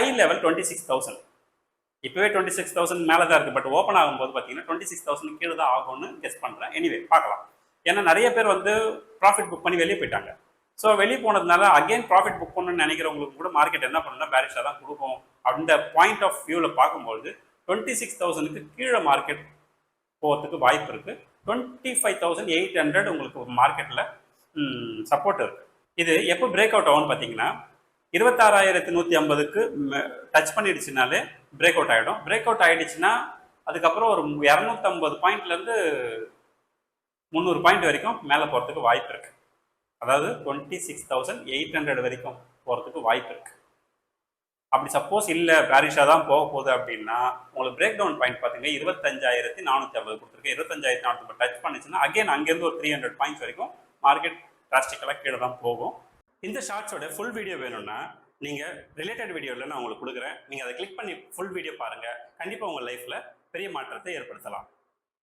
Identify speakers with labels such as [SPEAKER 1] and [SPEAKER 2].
[SPEAKER 1] High level 26,000. இப்போவே 26,000 மேலே தான் இருக்குது. பட் ஓப்பன் ஆகும்போது பார்த்தீங்கன்னா 26,000 கீழே தான் ஆகும்னு கெஸ் பண்ணுறேன். எனிவே பார்க்கலாம். ஏன்னா நிறைய பேர் வந்து ப்ராஃபிட் புக் பண்ணி வெளியே போயிட்டாங்க. ஸோ வெளியே போனதுனால அகெயின் ப்ராஃபிட் புக் பண்ணணும்னு நினைக்கிறவங்களுக்கு கூட மார்க்கெட் என்ன பண்ணணும்னா பேரிஷாக தான் கொடுக்கும். அந்த பாயிண்ட் ஆஃப் வியூவில் பார்க்கும்போது 26,000க்கு கீழே மார்க்கெட் போகிறதுக்கு வாய்ப்பு இருக்குது. 25,800 உங்களுக்கு மார்க்கெட்டில் சப்போர்ட் இருக்குது. இது எப்போ பிரேக் அவுட் ஆகும்னு பார்த்தீங்கன்னா 26,150க்கு டச் பண்ணிடுச்சுனாலே பிரேக் அவுட் ஆகிடும். பிரேக் அவுட் ஆகிடுச்சுன்னா அதுக்கப்புறம் ஒரு 250 பாயிண்ட்லேருந்து 300 பாயிண்ட் வரைக்கும் மேலே போகிறதுக்கு வாய்ப்பு இருக்குது. அதாவது 26,800 வரைக்கும் போகிறதுக்கு வாய்ப்பு இருக்குது. அப்படி சப்போஸ் இல்லை பேரிஷாக தான் போக போகுது அப்படின்னா உங்களுக்கு பிரேக் டவுன் பாயிண்ட் பார்த்தீங்க 25,450 கொடுத்துருக்கு. 25,450 டச் பண்ணிச்சுன்னா அகைன் அங்கேருந்து ஒரு 300 பாயிண்ட்ஸ் வரைக்கும் மார்க்கெட் டிராஸ்டிக்கலாக கீழே தான் போகும். இந்த ஷார்ட்ஸோட ஃபுல் வீடியோ வேணும்னா நீங்கள் ரிலேட்டட் வீடியோவில் நான் உங்களுக்கு கொடுக்குறேன். நீங்கள் அதை கிளிக் பண்ணி ஃபுல் வீடியோ பாருங்கள். கண்டிப்பாக உங்கள் லைஃப்பில் பெரிய மாற்றத்தை ஏற்படுத்தலாம்.